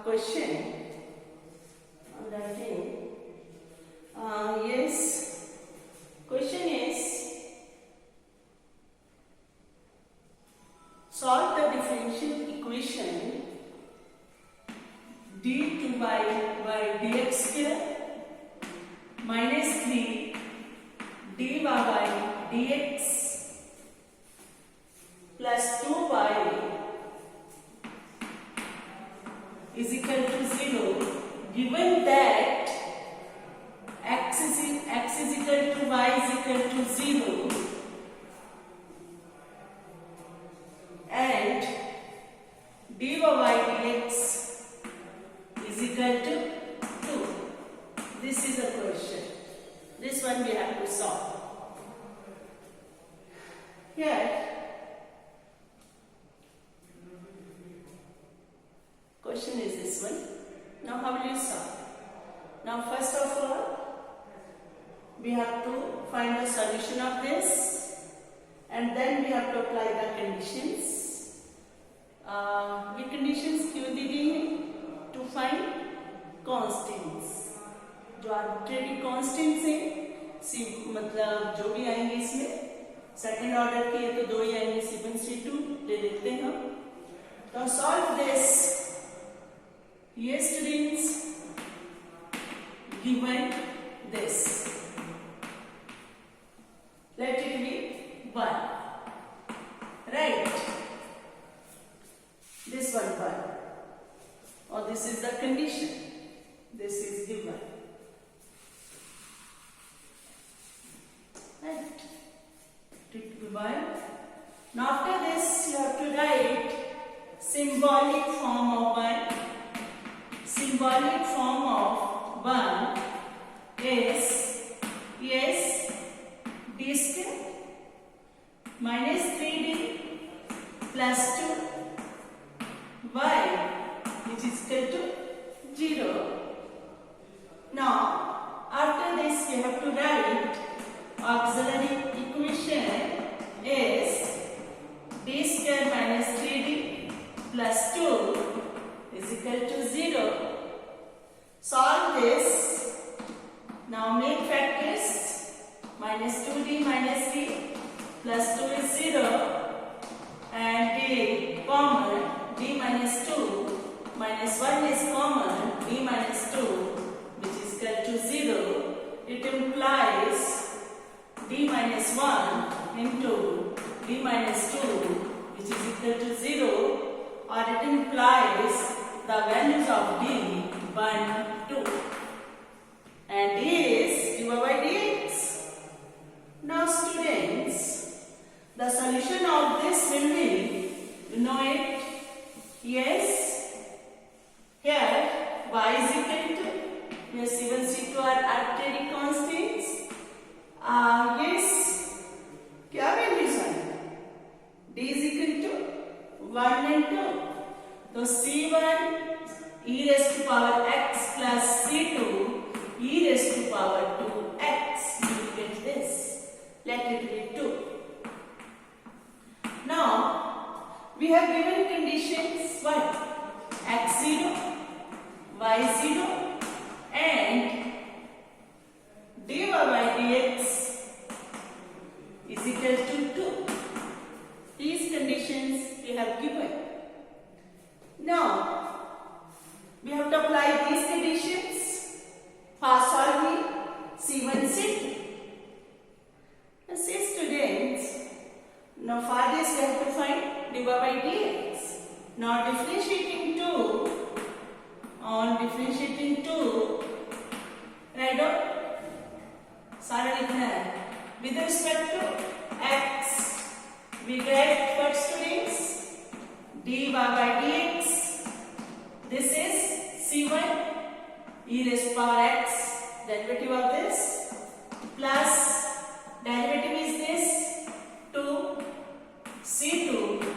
question. I'm writing. Yes. Question is, solve the differential equation d2y by dx square minus 3 dy by dx plus 2y is equal to 0, given that x is equal to y is equal to 0 and dy by dx is equal to 2. This is a question. This one we have to solve. Here, question is this one. Now how will you solve? Now first of all, we have to find the solution of this and then we have to apply the conditions. ये conditions क्यों दी गई हैं? To find constants. जो arbitrary constants हैं, मतलब जो भी आएंगे इसमें सेकंड ऑर्डर के तो दो ही आएंगे, C1 C2 ले लेते हैं हम. तो solve this. Yes students, given this, let it be 1, right? This one 1, or this is the condition, this is given, right? It will be 1. Now after this you have to write symbolic form of 1. Symbolic form of 1 is, yes, d square minus 3d plus 2 y which is equal to 0. Now after this you have to write auxiliary equation is d square minus 3d plus 2 is equal to 0. Solve this. Now make factors. Minus 2d minus d plus 2 is 0 and d common, d minus 2 minus 1 is common, d minus 2 which is equal to 0. It implies d minus 1 into d minus 2 which is equal to 0, or it implies the values of d 1, 2 and d is dy by dx. Now students, the solution of this will be, you know it, yes, here y is equal to, here C1 C2 are arbitrary constants. Yes, क्या values are? d is equal to 1 and 2. तो C1 e raised to power x plus C2 e raised to power 2x. You will get this. Let it be 2. Now we have given conditions what? x0, y0 and dy by dx is equal to 2. These conditions we have given. Now we have to apply these conditions for solving C1 C2. See students, now for this we have to find dy by dx. Now differentiating 2, on differentiating 2, write down, सारा लिखना है. With respect to x, we get what students? dy by dx. This is C1 e raised to power x, derivative of this, plus derivative is this 2 C2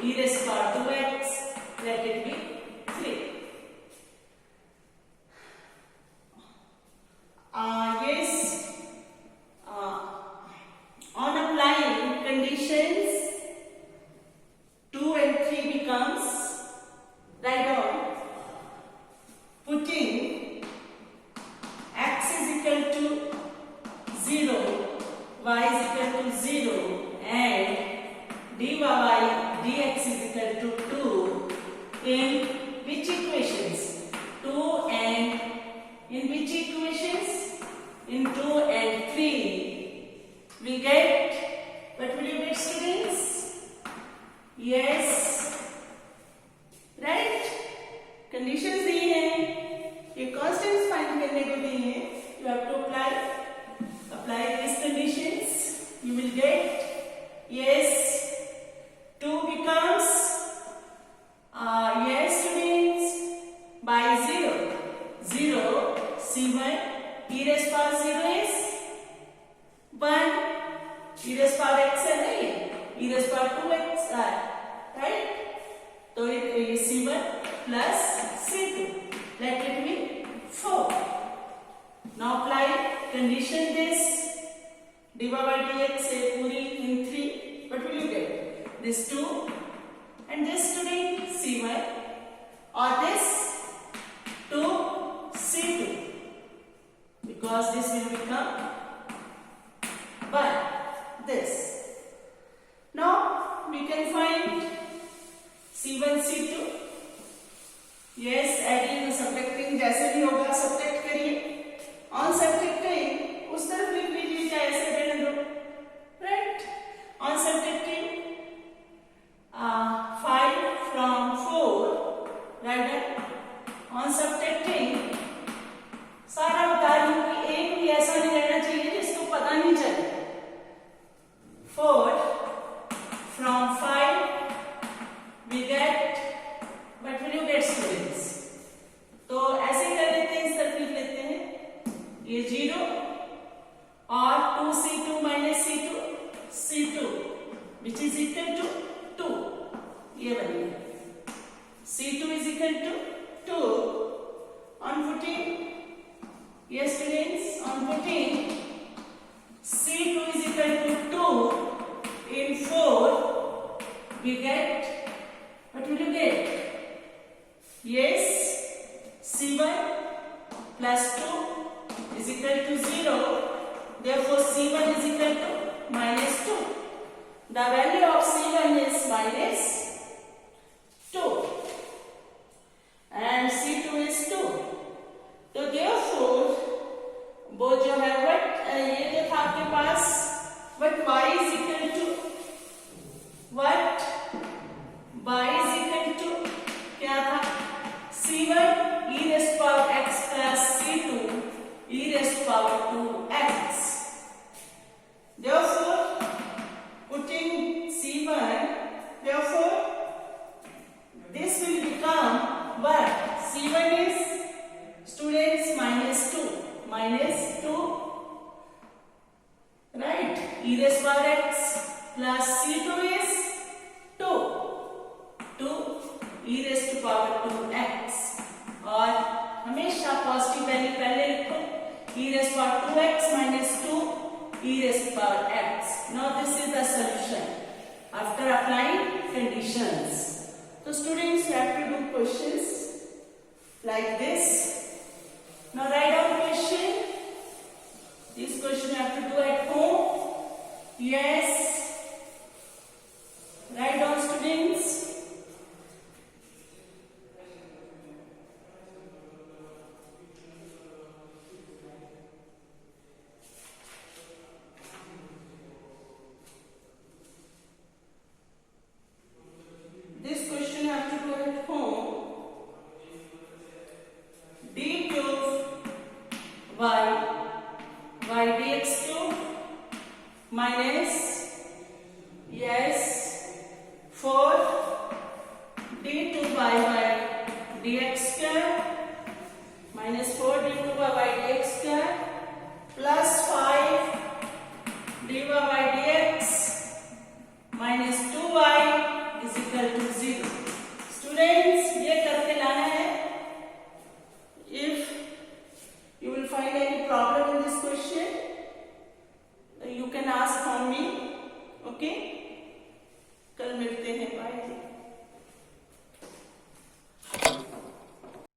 e raised to power 2x, let it be 3. Yes, on applying conditions 2 and 3 becomes, write down y is equal to 0 and dy dx is equal to 2 in which equations? 2 and in which equations? In 2 and 3 we get, what will you get students? Yes, right? Conditions दी हैं, ये constants find करने को दी हैं. You have to apply these conditions. You will get, yes, 2 becomes, yes students, by 0 c1 e raised power 0 is 1, e raised power x है नहीं, e raised power 2x है, right? तो ये c1 plus c2, let it be 4. Now apply condition this, dy by dx से पूरी in 3, what will you get? This 2 and this student c1 or this 2 c2, because this will become 1, this. Now we can find c1 c2. Yes, adding subtracting जैसे भी होगा subtract करिए. On subtracting उस तरफ लिख लीजिए चाहे ऐसे रहने दो, right? On subtracting 5 from 4, right? On subtracting सारा बता रही हूँ कि एक भी ऐसा नहीं रहना चाहिए जिसको पता नहीं चले. 4 from 5 we get, what will you get students? तो ऐसे कर देते हैं, इस तरफ लिख लेते हैं, ये 0 और 2c2 minus c2 which is equal to 2, ये बनेगा c2 is equal to 2. On putting, yes students, on putting c2 is equal to 2 in 4 we get, what will you get? Yes, c1 plus 2 is equal to 0, therefore c1 is equal to minus 2. The value of c1 is minus 2 and c2 is 2. तो therefore वो जो है what ये जो था आपके पास, what y is equal to, what y is equal to क्या था? c1 e raised power x plus c2 e raised power 2x. Therefore putting c1, therefore this will become what? c1 is students minus 2, right? E raised power x plus c2 is 2 e raised to power 2x. और हमेशा positive value पहले लिखो, e raised to power 2x minus 2 e raised to power x. Now this is the solution after applying conditions. So students, you have to do questions like this. Now write down question. This question you have to do at home. Yes. Write down students. This question you have to do at home. D cube y dx cube minus, yes, 4 d2y dx square minus 4 d2y dx square plus 5 dy dx minus 2y is equal to 0. Students, ये करके लाना है. If you will find any problem in this question, you can ask on me. Okay? कल मिलते हैं. Bye.